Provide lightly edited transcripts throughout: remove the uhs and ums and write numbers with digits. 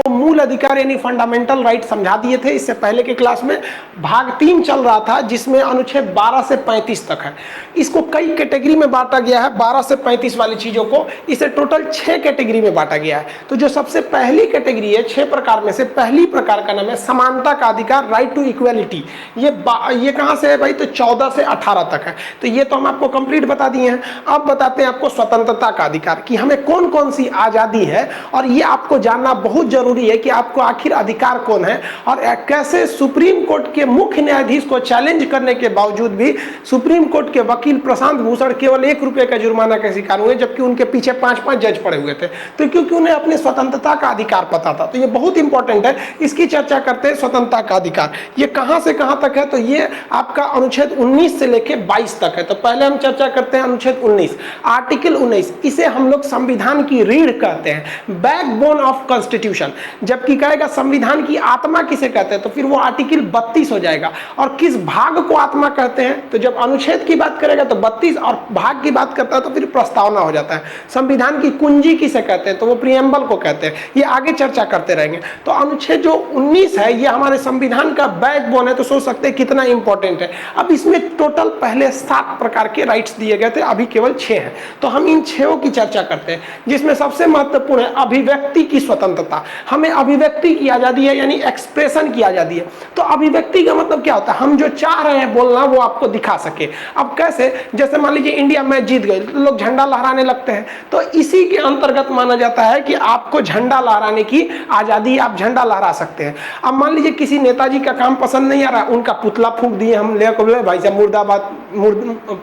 मूल अधिकार यानी फंडामेंटल राइट समझा दिए थे इससे पहले के क्लास में। भाग 3 चल रहा था जिसमें अनुच्छेद 12 से 35 तक है। इसको कई कैटेगरी में बांटा गया है, 12 से 35 वाली चीजों को इसे टोटल 6 कैटेगरी में बांटा गया है। तो जो सबसे पहली कैटेगरी है 6 प्रकार में से, पहली प्रकार का नाम है समानता का अधिकार, राइट टू इक्वेलिटी। ये कहां से है भाई? तो 14 से 18 तक है। तो ये तो हम आपको कंप्लीट बता दिए हैं। अब बताते हैं आपको स्वतंत्रता का अधिकार कि हमें कौन कौन सी आजादी है, और ये आपको जानना बहुत जरूरी है कि आपको आखिर अधिकार कौन है और कैसे सुप्रीम कोर्ट के मुख्य न्यायाधीश को चैलेंज करने के बावजूद भी सुप्रीम कोर्ट के वकील प्रशांत भूषण केवल 1 रुपए का जुर्माना के शिकार हुए, जबकि उनके पीछे 5-5 जज पड़े हुए थे। तो क्योंकि उन्हें अपनी स्वतंत्रता का अधिकार पता था। तो ये बहुत इंपॉर्टेंट है, इसकी चर्चा करते हैं। स्वतंत्रता का अधिकार ये कहां से कहां तक है? तो ये आपका अनुच्छेद 19 से लेकर 22 तक है। तो पहले हम चर्चा करते हैं अनुच्छेद 19, आर्टिकल 19। इसे हम लोग संविधान की रीढ़ कहते हैं, बैकबोन ऑफ कॉन्स्टिट्यूशन। जबकि कहेगा संविधान की आत्मा किसे कहते हैं, तो फिर वो आर्टिकल 32 हो जाएगा। और किस भाग को आत्मा कहते हैं? तो जब अनुच्छेद की बात करेगा तो 32, और भाग की बात करता है तो फिर प्रस्तावना हो जाता है। संविधान की कुंजी किसे कहते हैं? तो वो प्रियम्बल को कहते हैं। ये आगे चर्चा करते रहेंगे। तो अनुच्छेद जो 19 है ये हमारे संविधान का बैकबोन है। तो सोच सकते हैं कितना इंपॉर्टेंट है। अब इसमें टोटल पहले 7 प्रकार के राइट्स दिए गए थे, अभी केवल 6 हैं। तो हम इन 6 की चर्चा करते हैं, जिसमें सबसे महत्वपूर्ण है अभिव्यक्ति की स्वतंत्रता। हमें अभिव्यक्ति की आजादी है, यानी एक्सप्रेशन की आजादी है। तो अभिव्यक्ति का मतलब क्या होता है? हम जो चाह रहे हैं बोलना वो आपको दिखा सके। अब कैसे? जैसे मान लीजिए इंडिया मैच जीत गई तो लोग झंडा लहराने लगते हैं। तो इसी के अंतर्गत माना जाता है कि आपको झंडा लहराने की आजादी, आप झंडा लहरा सकते हैं। अब मान लीजिए किसी नेताजी का काम पसंद नहीं आ रहा, उनका पुतला फूंक दिए, हम ले भाई साहब मुर्दाबाद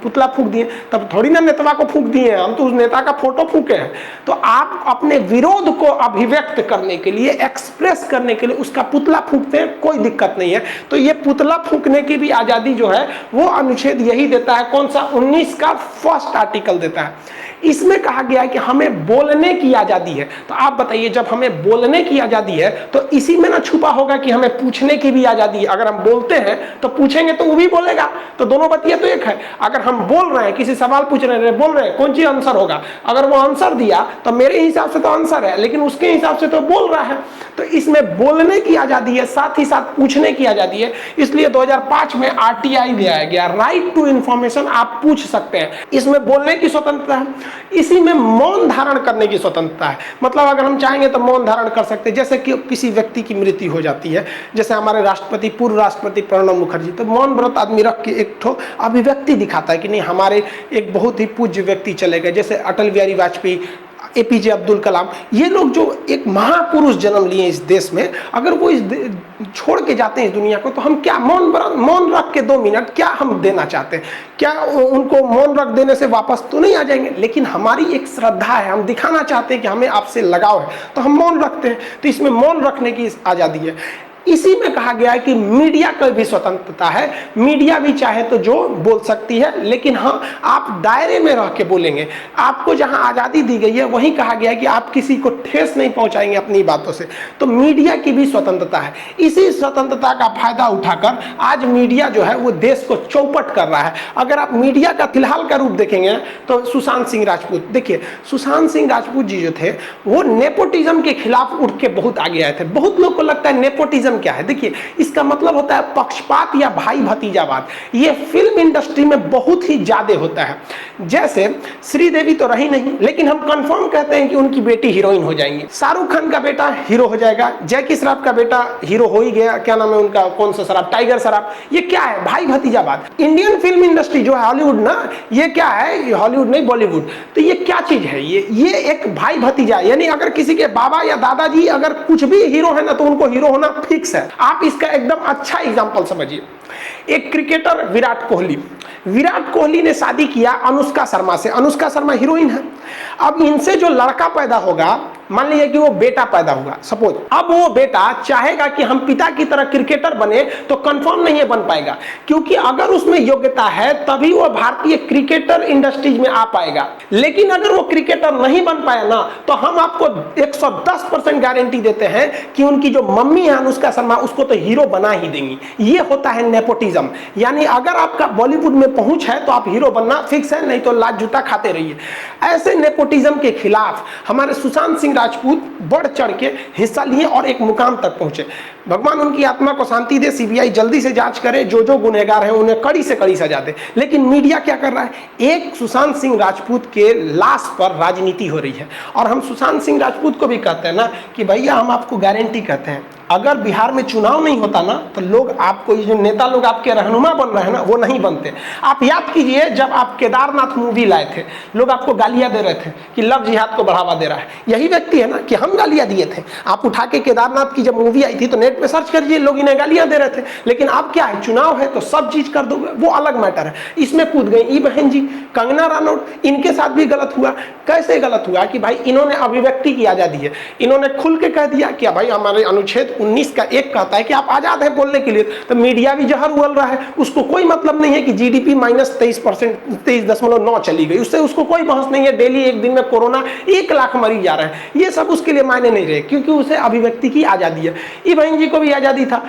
पुतला फूंक दिए, तब थोड़ी ना नेता को फूंक दिए, हम तो उस नेता का फोटो फूंके हैं। तो आप अपने विरोध को अभिव्यक्त करने के लिए, एक्सप्रेस करने के लिए उसका पुतला फूंकते हैं, कोई दिक्कत नहीं है। तो ये पुतला फूंकने की भी आजादी जो है वो अनुच्छेद यही देता है। कौन सा? 19 का फर्स्ट आर्टिकल देता है। इसमें कहा गया है कि हमें बोलने की आजादी है। तो आप बताइए, जब हमें बोलने की आजादी है तो इसी में ना छुपा होगा कि हमें पूछने की भी आजादी है। अगर हम बोलते हैं तो पूछेंगे तो वो भी बोलेगा, तो दोनों बात ये तो एक है। अगर हम बोल रहे हैं, किसी सवाल पूछ रहे हैं, बोल रहे हैं, कौन सी आंसर होगा? अगर वो आंसर दिया तो मेरे हिसाब से तो आंसर है, लेकिन उसके हिसाब से तो बोल रहा है। तो इसमें बोलने की आजादी है, साथ ही साथ पूछने की आजादी है। इसलिए 2005 में RTI दिया गया, राइट टू इंफॉर्मेशन। आप पूछ सकते हैं। इसमें बोलने की स्वतंत्रता है। इसी में मौन धारण करने की स्वतंत्रता है। मतलब अगर हम चाहेंगे तो मौन धारण कर सकते हैं। जैसे कि किसी व्यक्ति की मृत्यु हो जाती है, जैसे हमारे राष्ट्रपति, पूर्व राष्ट्रपति प्रणब मुखर्जी, तो मौन व्रत आदमी रख के एक ठो अभिव्यक्ति दिखाता है कि नहीं, हमारे एक बहुत ही पूज्य व्यक्ति चले गए। जैसे अटल बिहारी वाजपेयी, APJ अब्दुल कलाम, ये लोग जो एक महापुरुष जन्म लिए इस देश में, अगर वो छोड़ के जाते हैं इस दुनिया को, तो हम क्या मौन रख के 2 मिनट क्या हम देना चाहते हैं? क्या उनको मौन रख देने से वापस तो नहीं आ जाएंगे? लेकिन हमारी एक श्रद्धा है, हम दिखाना चाहते हैं कि हमें आपसे लगाव है, तो हम मौन रखते हैं। तो इसमें मौन रखने की आजादी है। इसी में कहा गया है कि मीडिया की भी स्वतंत्रता है। मीडिया भी चाहे तो जो बोल सकती है, लेकिन हाँ, आप दायरे में रह के बोलेंगे। आपको जहां आजादी दी गई है वहीं कहा गया है कि आप किसी को ठेस नहीं पहुंचाएंगे अपनी बातों से। तो मीडिया की भी स्वतंत्रता है। इसी स्वतंत्रता का फायदा उठाकर आज मीडिया जो है वो देश को चौपट कर रहा है। अगर आप मीडिया का फिलहाल का रूप देखेंगे तो सुशांत सिंह राजपूत, देखिए सुशांत सिंह राजपूत जी जो थे वो नेपोटिज्म के खिलाफ उठ के बहुत आगे आए थे। बहुत लोग को लगता है नेपोटिज्म क्या है? देखिए, इसका मतलब होता है पक्षपात या भाई भतीजावाद। ये फिल्म इंडस्ट्री में बहुत ही ज्यादा होता है। जैसे श्रीदेवी तो रही नहीं, लेकिन हम कंफर्म कहते हैं कि उनकी बेटी हीरोइन हो जाएंगी। शाहरुख खान का बेटा हीरो हो जाएगा। जैकी श्रॉफ का बेटा हीरो हो ही गया। क्या नाम है उनका? कौन सा श्रॉफ? टाइगर श्रॉफ। ये क्या है? भाई भतीजावाद। इंडियन फिल्म इंडस्ट्री जो है, हॉलीवुड ना, ये क्या है? हॉलीवुड नहीं, बॉलीवुड। तो ये क्या चीज है? ये एक भाई भतीजा, यानी अगर किसी के बाबा या दादाजी अगर कुछ भी हीरो है ना, तो उनको हीरो होना फिक्स है। आप इसका एकदम अच्छा एग्जांपल समझिए। एक क्रिकेटर विराट कोहली ने शादी किया अनुष्का शर्मा से। अनुष्का शर्मा हीरोइन है। अब इनसे जो लड़का पैदा होगा, मान लीजिए कि वो बेटा पैदा हुआ सपोज, अब वो बेटा चाहेगा कि हम पिता की तरह क्रिकेटर बने, तो कंफर्म नहीं बन पाएगा, क्योंकि अगर उसमें योग्यता है तभी वो भारतीय क्रिकेटर इंडस्ट्रीज में आ पाएगा। लेकिन अगर वो क्रिकेटर नहीं बन पाया ना, तो हम आपको 110% गारंटी देते हैं कि उनकी जो मम्मी है अनुष्का शर्मा, उसको तो हीरो बना ही देंगी। ये होता है नेपोटिज्म। यानी अगर आपका बॉलीवुड में पहुंच है तो आप हीरो बनना फिक्स है, नहीं तो लात जूता खाते रहिए। ऐसे नेपोटिज्म के खिलाफ हमारे सुशांत सिंह राजपूत बढ़ चढ़ के हिस्सा लिए और एक मुकाम तक पहुंचे। भगवान उनकी आत्मा को शांति दे, सीबीआई जल्दी से जांच करे, जो जो गुनहगार हैं उन्हें कड़ी से कड़ी सजा दे। लेकिन मीडिया क्या कर रहा है, एक सुशांत सिंह राजपूत के लाश पर राजनीति हो रही है। और हम सुशांत सिंह राजपूत को भी कहते हैं ना कि भैया हम आपको गारंटी कहते हैं, अगर बिहार में चुनाव नहीं होता ना तो लोग आपको, ये जो नेता लोग आपके रहनुमा बन रहे हैं ना, वो नहीं बनते। आप याद कीजिए, जब आप केदारनाथ मूवी लाए थे, लोग आपको गालियां दे रहे थे कि लव जिहाद को बढ़ावा दे रहा है। यही व्यक्ति है ना कि हम गालियां दिए थे। आप उठा के केदारनाथ की जब मूवी आई थी तो नेट पे सर्च करिए, लोग इन्हें गालियां दे रहे थे। लेकिन अब क्या है, चुनाव है तो सब चीज कर दोगे, वो अलग मैटर है। इसमें कूद गई ई बहन जी, कंगना रनौत, इनके साथ भी गलत हुआ। कैसे गलत हुआ कि भाई इन्होंने अभिव्यक्ति की आजादी है, इन्होंने खुल के कह दिया कि भाई हमारे अनुच्छेद 19 का 1 कहता है कि आप आजाद हैं बोलने के लिए। तो मीडिया भी जहर उगल रहा है, उसको कोई मतलब नहीं है कि जीडीपी -23%, 23.9 चली गई, उससे उसको कोई बहस नहीं है। डेली एक दिन में कोरोना 1 लाख मरीज जा रहे हैं, ये सब उसके लिए मायने नहीं रहे, क्योंकि उसे अभिव्यक्ति की आजादी है। ई बहन जी को भी आजादी था,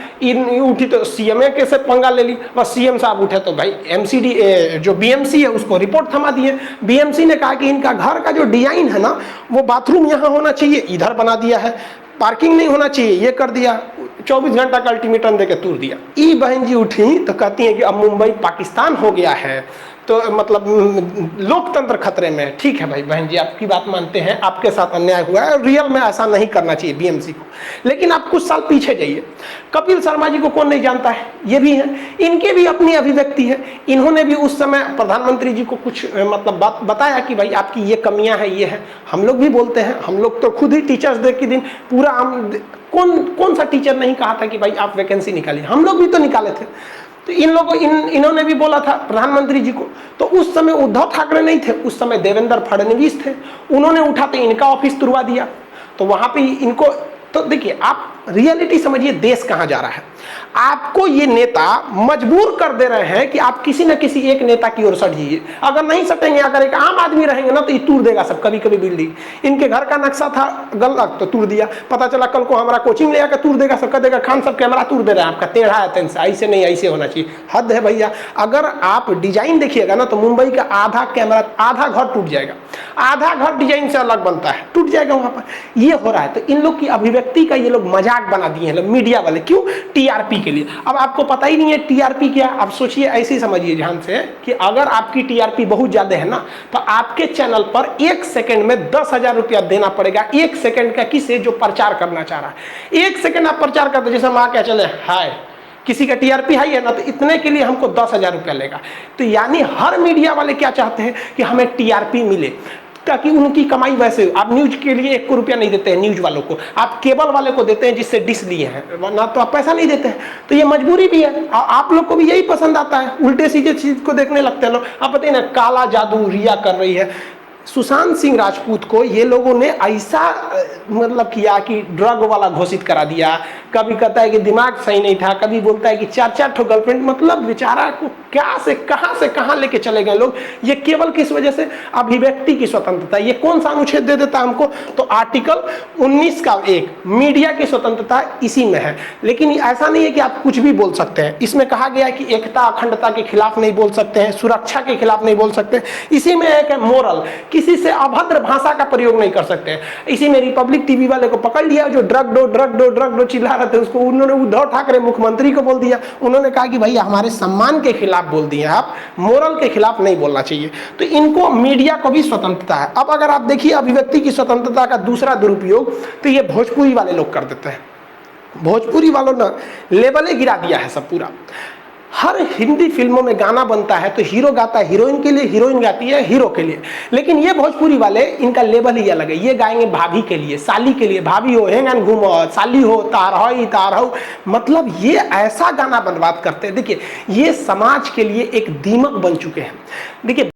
उठी तो सीएमए के से पंगा ले ली, और सीएम साहब उठे तो भाई एमसीडी जो बीएमसी है उसको रिपोर्ट थमा दिए। बीएमसी ने कहा कि इनका घर का जो डिजाइन है ना, वो बाथरूम यहाँ होना चाहिए, इधर बना दिया है, पार्किंग नहीं होना चाहिए, ये कर दिया, 24 घंटा का अल्टीमेटम देके तोड़ दिया। ई बहन जी उठी तो कहती हैं कि अब मुंबई पाकिस्तान हो गया है, तो मतलब लोकतंत्र खतरे में है। ठीक है भाई बहन जी, आपकी बात मानते हैं, आपके साथ अन्याय हुआ है, रियल में ऐसा नहीं करना चाहिए बीएमसी को। लेकिन आप कुछ साल पीछे जाइए, कपिल शर्मा जी को कौन नहीं जानता है, ये भी है, इनके भी अपनी अभिव्यक्ति है। इन्होंने भी उस समय प्रधानमंत्री जी को कुछ मतलब बात बताया कि भाई आपकी ये कमियां हैं, ये है। हम लोग भी बोलते हैं, हम लोग तो खुद ही टीचर्स डे के दिन पूरा कौन सा टीचर नहीं कहा था कि भाई आप वैकेंसी निकालिए, हम लोग भी तो निकाले थे। तो इन लोगों इन्होंने भी बोला था प्रधानमंत्री जी को। तो उस समय उद्धव ठाकरे नहीं थे, उस समय देवेंद्र फडणवीस थे, उन्होंने उठा तो इनका ऑफिस तुड़वा दिया। तो वहां पे इनको, तो देखिए आप रियलिटी समझिए, देश कहां जा रहा है। आपको ये नेता मजबूर कर दे रहे हैं कि आप किसी न किसी एक नेता की ओर सट जाइए। अगर नहीं सटेंगे, अगर एक आम आदमी रहेंगे ना तो ये तोड़ देगा सब। कभी कभी बिल्डिंग, इनके घर का नक्शा था गलत तो तोड़ दिया, पता चला कल को हमारा कोचिंग ले आकर तोड़ देगा सब, कह देगा खान सब कैमरा तोड़ दे रहा है आपका, टेढ़ा है तेन से, ऐसे नहीं ऐसे होना चाहिए। हद है भैया। अगर आप डिजाइन देखिएगा ना तो मुंबई का आधा कैमरा, आधा घर टूट जाएगा, आधा घर डिजाइन से अलग बनता है, टूट जाएगा वहां पर। ये हो रहा है। तो इन लोग की अभिव्यक्ति का ये लोग मजाक बना दिए हैं मीडिया वाले। क्यों? टीआरपी के लिए। अब आपको पता ही नहीं है टीआरपी क्या। अब सोचिए, ऐसे ही समझिए ध्यान से कि अगर आपकी टीआरपी बहुत ज्यादा है ना तो आपके चैनल पर 1 सेकंड में 10,000 रुपया देना पड़ेगा। 1 सेकंड का किसे जो प्रचार करना चाह रहा है। 1 सेकंड आप प्रचार करते, जैसे हम आ क्या चले हाय, किसी का टीआरपी हाई है ना तो इतने के लिए हमको 10,000 रुपया लेगा। तो यानी हर मीडिया वाले क्या चाहते हैं कि हमें टीआरपी मिले, ताकि उनकी कमाई वैसे हो। आप न्यूज के लिए 1 रुपया नहीं देते हैं न्यूज वालों को, आप केबल वाले को देते हैं जिससे डिश लिए हैं, ना तो आप पैसा नहीं देते हैं। तो ये मजबूरी भी है। आप लोग को भी यही पसंद आता है, उल्टे सीधे चीज को देखने लगते हैं लोग। आप बताइए ना, काला जादू रिया कर रही है। सुशांत सिंह राजपूत को ये लोगों ने ऐसा मतलब किया कि ड्रग वाला घोषित करा दिया। कभी कहता है कि दिमाग सही नहीं था, कभी बोलता है कि 4-4 ठो गर्लफ्रेंड। मतलब बेचारा को क्या से कहां लेके चले गए लोग। ये केवल किस वजह से? अभिव्यक्ति की स्वतंत्रता। ये कौन सा अनुच्छेद दे देता हमको? तो आर्टिकल 19 का 1 मीडिया की स्वतंत्रता इसी में है। लेकिन ऐसा नहीं है कि आप कुछ भी बोल सकते हैं। इसमें कहा गया है कि एकता अखंडता के खिलाफ नहीं बोल सकते हैं, सुरक्षा के खिलाफ नहीं बोल सकते। इसी में एक मोरल, किसी से अभद्र भाषा का प्रयोग नहीं कर सकते हैं। इसी में रिपब्लिक टीवी वाले को पकड़ लिया जो ड्रग दो चिल्ला रहे थे, उसको उन्होंने उद्धव ठाकरे मुख्यमंत्री को बोल दिया। उन्होंने कहा कि भाई हमारे सम्मान के खिलाफ बोल दिए आप, मोरल के खिलाफ नहीं बोलना चाहिए। तो इनको, मीडिया को भी स्वतंत्रता है। अब अगर आप देखिए अभिव्यक्ति की स्वतंत्रता का दूसरा दुरुपयोग तो ये भोजपुरी वाले लोग कर देते हैं। भोजपुरी वालों ने लेवले गिरा दिया है सब पूरा। हर हिंदी फिल्मों में गाना बनता है तो हीरो गाता है हीरोइन के लिए, हीरोइन गाती है हीरो के लिए। लेकिन ये भोजपुरी वाले, इनका लेवल ही अलग है। ये गाएंगे भाभी के लिए, साली के लिए, भाभी हो हेंगन घूमो, साली हो तार हो। मतलब ये ऐसा गाना बर्बाद करते हैं। देखिए ये समाज के लिए एक दीमक बन चुके हैं। देखिए